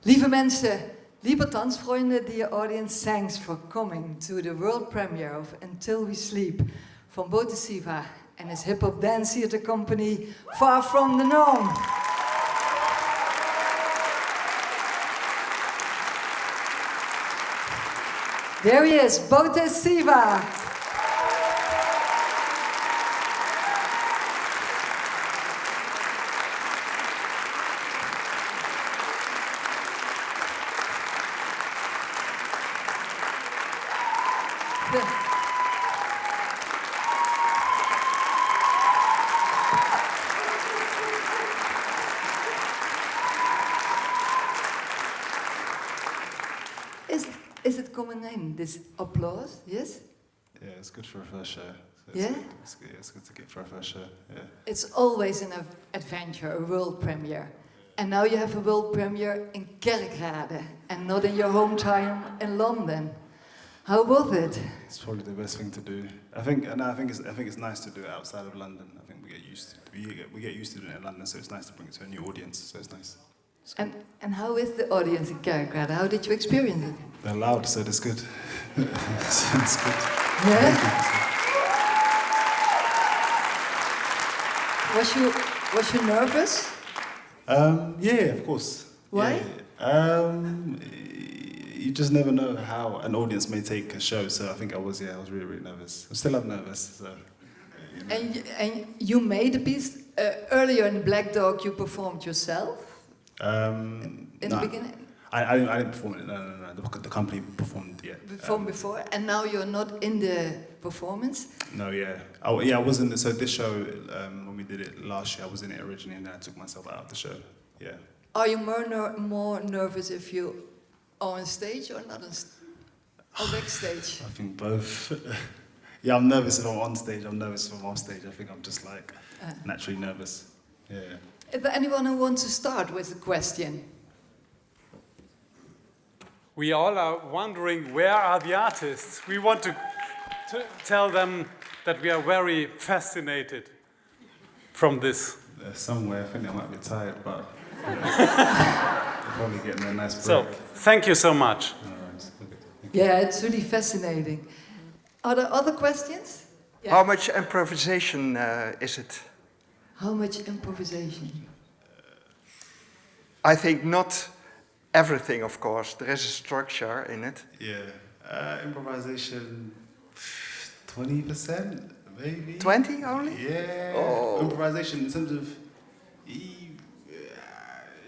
Lieve mensen, lieve dansvrienden, dear audience, thanks for coming to the world premiere of Until We Sleep from Botis Seva and his hip-hop dance theater company, Far From the Norm. There he is, Botis Seva. Is it coming in, this applause? Yes? Yeah, it's good for a first show. So Yeah? It's good to get for a first show, yeah. It's always an adventure, a world premiere. And now you have a world premiere in Kerkrade and not in your hometown in London. How was it? It's probably the best thing to do. I think it's nice to do it outside of London. I think we get used to doing it in London, so it's nice to bring it to a new audience. So it's nice. And how is the audience in Kerkrade? How did you experience it? They're loud, so it's good. It's good. Yeah? Was you nervous? Yeah, of course. Why? Yeah. You just never know how an audience may take a show, so I think I was really, really nervous. I'm still nervous, so. You know. And you made a piece earlier in Black Dog. You performed yourself. In the beginning. I didn't perform it. No. The company performed. Yeah. Performed before, and now you're not in the performance. No, yeah. I was in. So this show, when we did it last year, I was in it originally, and then I took myself out of the show. Yeah. Are you more nervous if you are on stage or not or backstage? I think both. Yeah, I'm nervous if I'm on stage. I'm nervous if I'm off stage. I think I'm just like naturally nervous. Yeah. Is there anyone who wants to start with a question? We all are wondering, where are the artists? We want to tell them that we are very fascinated from this. They're somewhere. I think they might be tired, but they're probably getting a nice break. So, thank you so much. Yeah, it's really fascinating. Are there other questions? Yeah. How much improvisation is it? How much improvisation? I think not everything, of course. There is a structure in it. Yeah. Improvisation, 20%, maybe. 20 only? Yeah. Oh. Improvisation in terms of...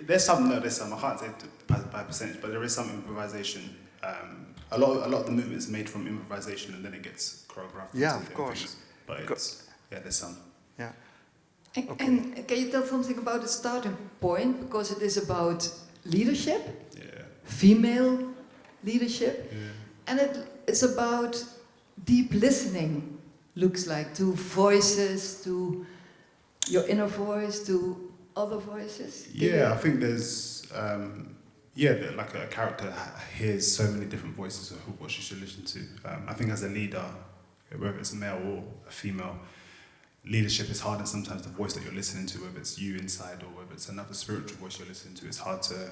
there's some. I can't say by percentage, but there is some improvisation. A lot of the movement is made from improvisation, and then it gets choreographed. Yeah, of course. Things. But there's some. Yeah. And can you tell something about the starting point? Because it is about leadership, female leadership, and it's about deep listening, looks like, to voices, to your inner voice, to other voices. Yeah, I think there's, like a character hears so many different voices of what she should listen to. I think as a leader, whether it's a male or a female, leadership is hard, and sometimes the voice that you're listening to, whether it's you inside or whether it's another spiritual voice you're listening to, it's hard to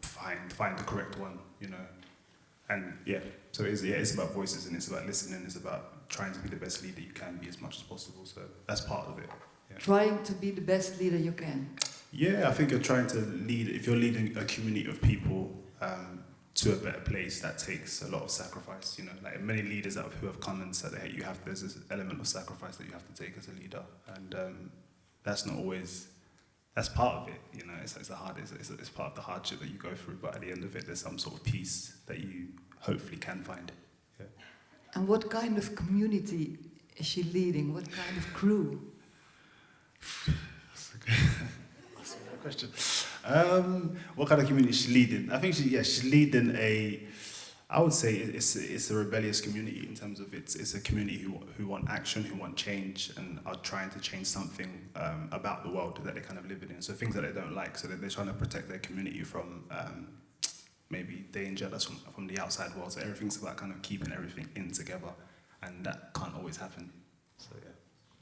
find the correct one, you know. And so it's about voices, and it's about listening, it's about trying to be the best leader you can be as much as possible, so that's part of it. Yeah. Trying to be the best leader you can. Yeah, I think you're trying to lead, if you're leading a community of people to a better place, that takes a lot of sacrifice, you know, like many leaders who have come and said, hey, there's this element of sacrifice that you have to take as a leader, and that's not always, that's part of it, you know, it's part of the hardship that you go through, but at the end of it, there's some sort of peace that you hopefully can find. Yeah. And what kind of community is she leading? What kind of crew? That's a good question. What kind of community is she leading? I think she's leading I would say it's a rebellious community in terms of it's a community who want action, who want change, and are trying to change something about the world that they're kind of living in. So things that they don't like, so that they're trying to protect their community from maybe danger that's from the outside world. So everything's about kind of keeping everything in together, and that can't always happen. So yeah.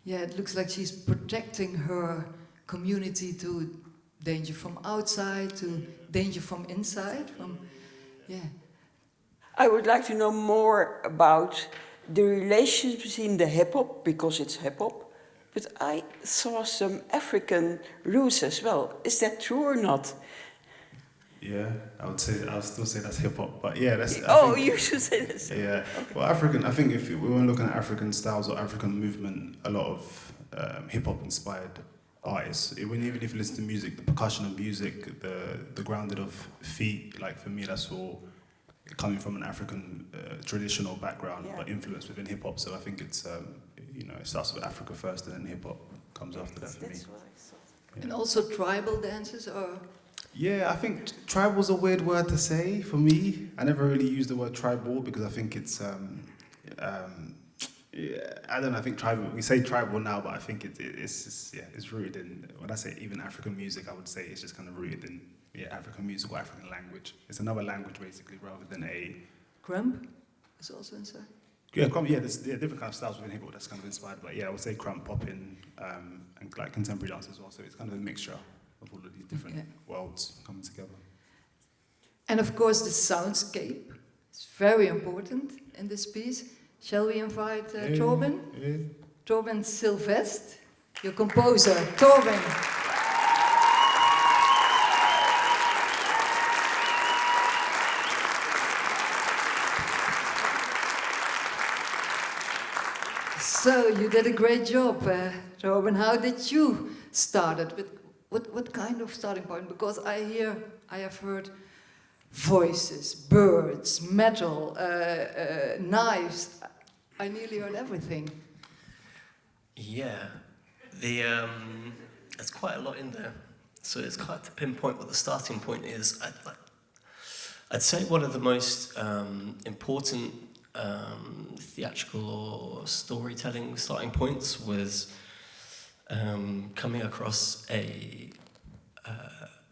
Yeah, it looks like she's protecting her community to danger from outside to danger from inside. I would like to know more about the relationship between the hip-hop, because it's hip-hop, but I saw some African roots as well. Is that true or not? Yeah, I'll still say that's hip hop, but yeah, that's. You should say this. Yeah, well, African. I think if we were looking at African styles or African movement, a lot of hip hop inspired artists. Even if you listen to music, the percussion of music, the grounded of feet. Like for me, that's all coming from an African traditional background, but influenced within hip hop. So I think it's it starts with Africa first, and then hip hop comes after that for me. That's what I thought. And also tribal dances, or Yeah, I think tribal's a weird word to say for me. I never really use the word tribal because I think it's I don't know. I think tribal. We say tribal now, but I think it's rooted in. When I say even African music, I would say it's just kind of rooted in African music or African language. It's another language basically, rather than a. crump is also inside. There's different kind of styles within hip hop that's kind of inspired. But yeah, I would say crump, popping, and like contemporary dance as well. So it's kind of a mixture of all of these different worlds coming together. And of course, the soundscape is very important in this piece. Shall we invite Torben? Yeah. Torben Sylvest, your composer. Torben. So you did a great job, Torben. How did you start it? What kind of starting point? Because I have heard voices, birds, metal, knives. I nearly heard everything. Yeah, there's quite a lot in there, so it's hard to pinpoint what the starting point is. I'd say one of the most important theatrical or storytelling starting points was coming across the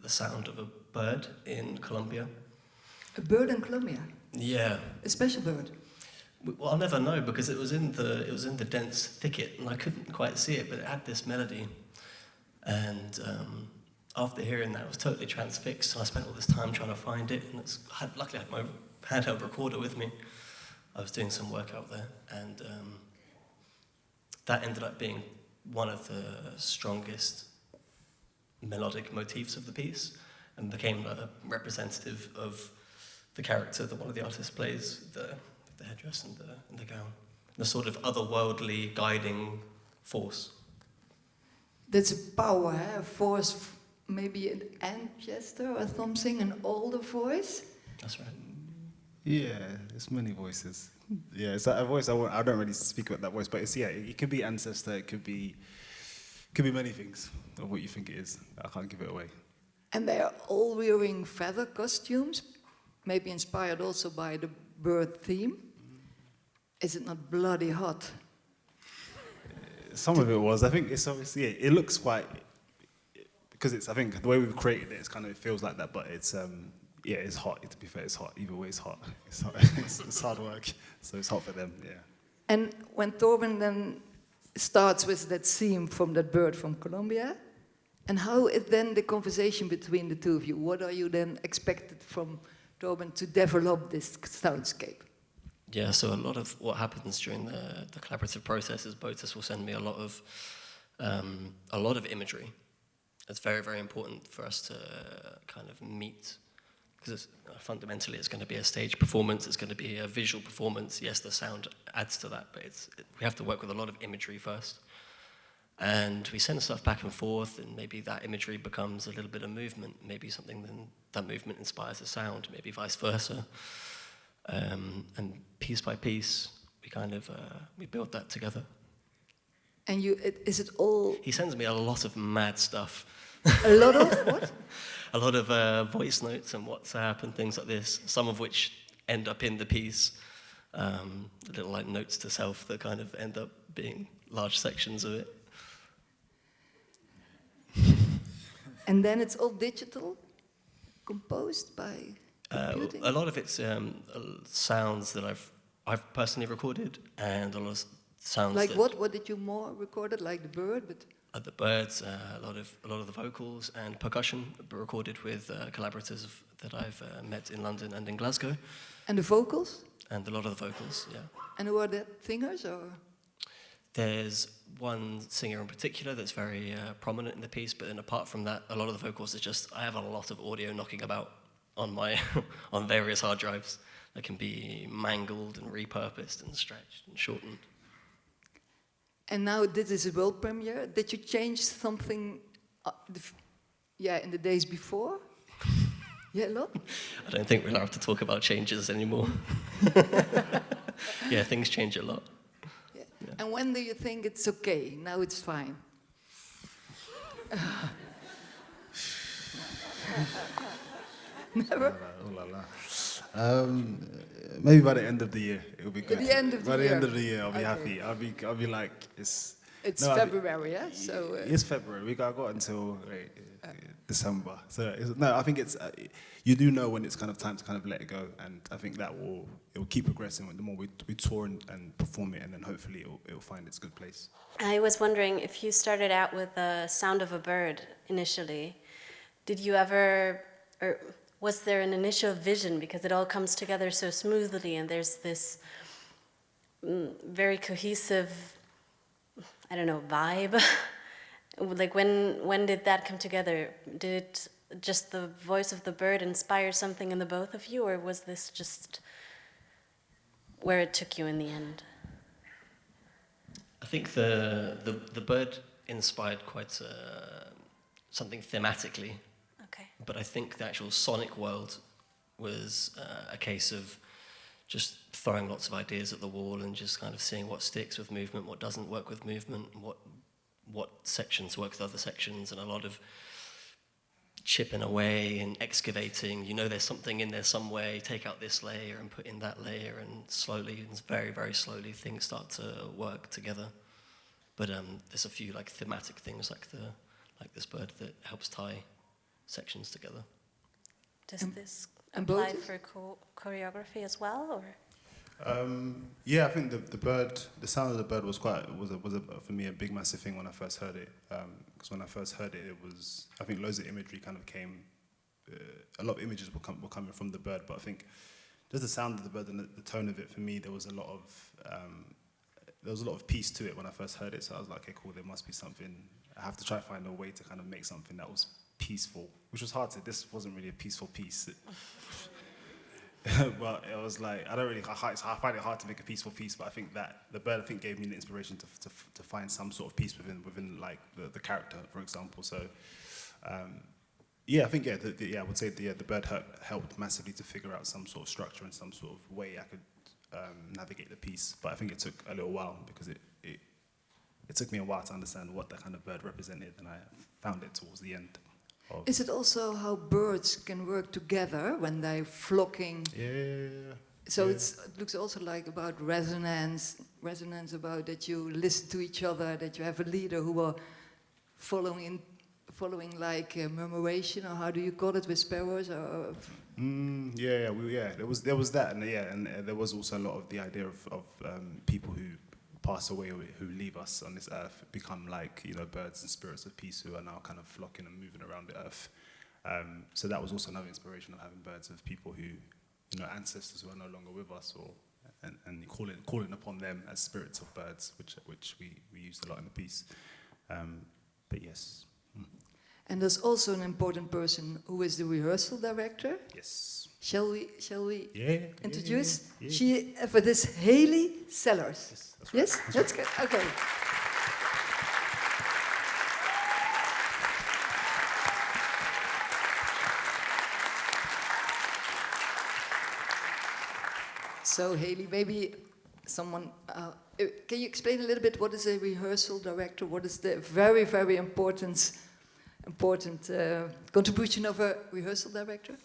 sound of a bird in Colombia. A bird in Colombia? Yeah. A special bird? Well, I'll never know because it was in the dense thicket and I couldn't quite see it, but it had this melody. And after hearing that, I was totally transfixed. And I spent all this time trying to find it. And luckily, I had my handheld recorder with me. I was doing some work out there, and that ended up being one of the strongest melodic motifs of the piece, and became a representative of the character that one of the artists plays, the headdress and the gown, the sort of otherworldly guiding force. That's a power, a force, maybe an ancestor or something, an older voice. That's right. Yeah, there's many voices. Yeah, it's a voice. I don't really speak about that voice, but it could be ancestor. It could be many things of what you think it is. I can't give it away. And they are all wearing feather costumes, maybe inspired also by the bird theme. Is it not bloody hot? Some of it was. I think it's obviously. It looks quite because it's. I think the way we've created it, it feels like that, but it's. Yeah, it's hot. To be fair, it's hot. Either way, it's hot. It's hot. It's hard work, so it's hot for them. Yeah. And when Torben then starts with that theme from that bird from Colombia, and how is then the conversation between the two of you? What are you then expected from Torben to develop this soundscape? Yeah, so a lot of what happens during the collaborative process is Botis will send me a lot of imagery. It's very, very important for us to kind of meet. Because fundamentally it's going to be a stage performance, it's going to be a visual performance. Yes, the sound adds to that, but we have to work with a lot of imagery first. And we send stuff back and forth, and maybe that imagery becomes a little bit of movement. Maybe something then that movement inspires a sound, maybe vice versa. And piece by piece, we build that together. And is it all... He sends me a lot of mad stuff. A lot of what? A lot of voice notes and WhatsApp and things like this, some of which end up in the piece, little like notes to self that kind of end up being large sections of it. And then it's all digital, composed by computing? A lot of it's sounds that I've personally recorded, and a lot of sounds like that, what? What did you more recorded? Like the bird, but the birds, a lot of the vocals and percussion, recorded with collaborators that I've met in London and in Glasgow, And the vocals? and a lot of the vocals. Yeah. And who are the singers? Or There's one singer in particular that's very prominent in the piece, but then apart from that, a lot of the vocals are just, I have a lot of audio knocking about on my on various hard drives that can be mangled and repurposed and stretched and shortened. And now this is a world premiere. Did you change something? In the days before. Yeah, a lot. I don't think we're allowed to talk about changes anymore. Yeah, things change a lot. Yeah. And when do you think it's okay? Now it's fine. Never. Oh la la. Maybe by the end of the year, it'll be good. At the end of the by year. the end of the year, I'll be Okay. happy. I'll be like, it's. It's No, I think- February, yeah. So It's February. We got until December. So I think it's. You do know when it's kind of time to kind of let it go, and I think that it will keep progressing. The more we tour and perform it, and then hopefully it'll find its good place. I was wondering if you started out with the sound of a bird initially. Did you ever, or was there an initial vision? Because it all comes together so smoothly, and there's this very cohesive, I don't know, vibe. Like when did that come together? Did just the voice of the bird inspire something in the both of you, or was this just where it took you in the end? I think the bird inspired quite something thematically, Okay. but I think the actual sonic world was a case of just throwing lots of ideas at the wall and just kind of seeing what sticks with movement, what doesn't work with movement, what sections work with other sections, and a lot of chipping away and excavating. You know there's something in there some way, take out this layer and put in that layer, and slowly, and very, very slowly, things start to work together. But there's a few like thematic things like this bird that helps tie sections together. Does this and apply Botis? for choreography as well, or? Yeah, I think the sound of the bird was for me a big massive thing when I first heard it. Because when I first heard it, I think loads of imagery kind of came. A lot of images were coming from the bird, but I think just the sound of the bird and the tone of it, for me, there was a lot of peace to it when I first heard it. So I was like, okay, cool. There must be something. I have to try to find a way to kind of make something that was peaceful, which was hard to. This wasn't really a peaceful piece. But it was like, I find it hard to make a peaceful piece, but I think that the bird, gave me the inspiration to find some sort of peace within like the character, for example. So, I think, I would say the bird helped massively to figure out some sort of structure and some sort of way I could navigate the piece. But I think it took a little while because it took me a while to understand what that kind of bird represented, and I found it towards the end. Is it also how birds can work together when they're flocking? Yeah. So it looks also like about resonance about that you listen to each other, that you have a leader who are following like murmuration, or how do you call it with sparrows? Or There was that, and there was also a lot of the idea of people who pass away, who leave us on this earth, become like birds and spirits of peace who are now kind of flocking and moving around the earth. So that was also another inspiration of having birds of people who, ancestors who are no longer with us, and calling upon them as spirits of birds, which we used a lot in the piece. But yes. And there's also an important person who is the rehearsal director. Yes. Shall we introduce? Yeah. She for this Haley Sellers. Yes, that's right. Yes, that's good. Okay. So Haley, maybe someone can you explain a little bit what is a rehearsal director? What is the very, very important contribution of a rehearsal director?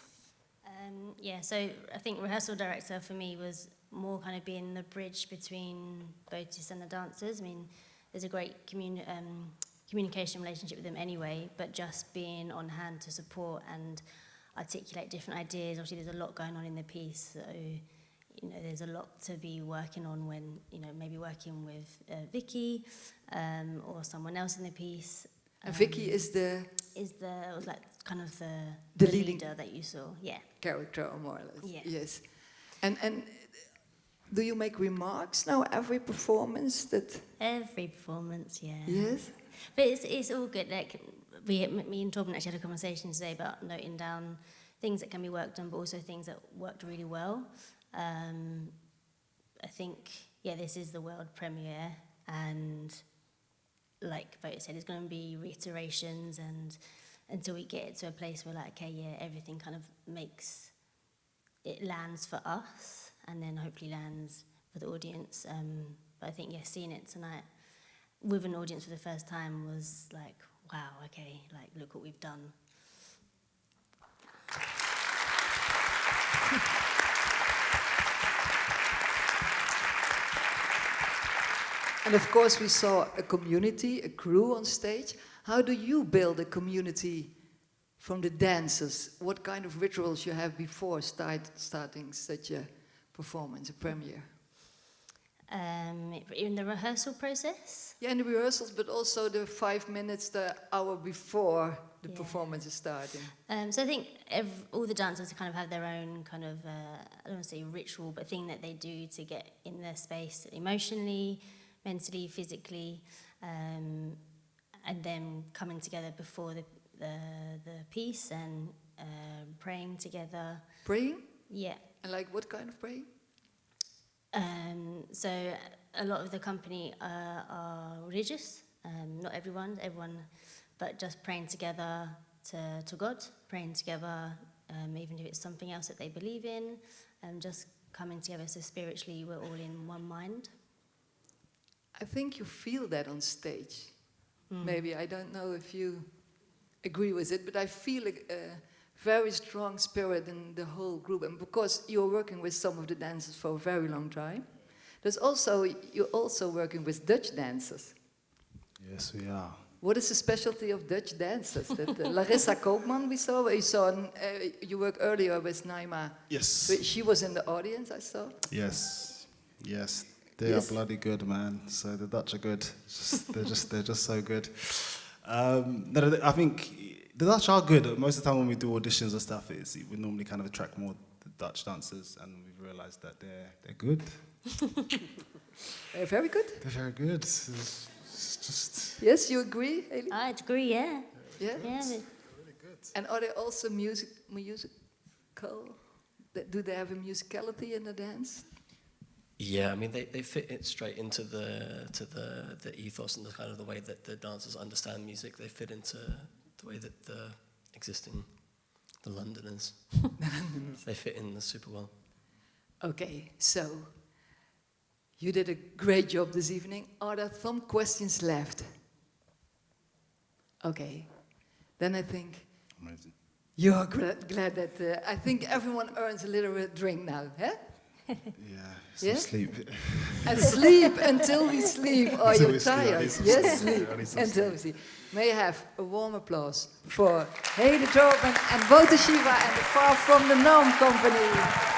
So I think rehearsal director for me was more kind of being the bridge between Botis and the dancers. I mean, there's a great communication relationship with them anyway, but just being on hand to support and articulate different ideas. Obviously, there's a lot going on in the piece, so you know, there's a lot to be working on when, you know, maybe working with Vicky or someone else in the piece. And Vicky is the was like kind of the leading leader that you saw, yeah. character, or more or less. Yeah. Yes. And do you make remarks now every performance that? Every performance, yeah. Yes. But it's all good. Like me and Torben actually had a conversation today about noting down things that can be worked on, but also things that worked really well. I think, yeah, this is the world premiere, and like Botis said, it's going to be reiterations, and until we get it to a place where, like, okay, yeah, everything kind of it lands for us, and then hopefully lands for the audience. But I think, yeah, seeing it tonight with an audience for the first time was like, wow, okay, like, look what we've done. And of course we saw a community, a crew on stage. How do you build a community from the dancers? What kind of rituals you have before starting such a performance, a premiere? In the rehearsal process? Yeah, in the rehearsals, but also the 5 minutes, the hour before the performance is starting. So I think all the dancers kind of have their own kind of, I don't want to say ritual, but thing that they do to get in their space emotionally, mentally, physically, and then coming together before the piece and praying together. Praying? Yeah. And like what kind of praying? So a lot of the company are religious, not everyone, but just praying together to God, praying together, even if it's something else that they believe in, just coming together so spiritually we're all in one mind. I think you feel that on stage. Maybe, I don't know if you agree with it, but I feel a very strong spirit in the whole group. And because you're working with some of the dancers for a very long time, you're also working with Dutch dancers. Yes, we are. What is the specialty of Dutch dancers? That Larissa Koopman we saw. You worked earlier with Naima. Yes. So she was in the audience, I saw. Yes. Yes. They are bloody good, man. So the Dutch are good. They're just so good. No, I think the Dutch are good. Most of the time when we do auditions and stuff, we normally kind of attract more the Dutch dancers, and we've realised that they're good. They're very good. They're very good. It's just. Yes, you agree, Eli? I agree, yeah. Yeah. Yeah. Really good. And are they also musical? Do they have a musicality in the dance? Yeah, I mean they fit it straight into the ethos and the kind of the way that the dancers understand music. They fit into the way that the Londoners they fit in super well. Okay, so you did a great job this evening. Are there some questions left? Okay, then I think Amazing. you're glad that I think everyone earns a little drink now, huh? Yeah. Some Yeah? sleep. And sleep until we sleep. Are Until you we sleep, I tired? need some Yes, sleep. sleep I need some until we sleep. May I have a warm applause for Hede Torben and Botis Seva and the Far From the Gnome Company.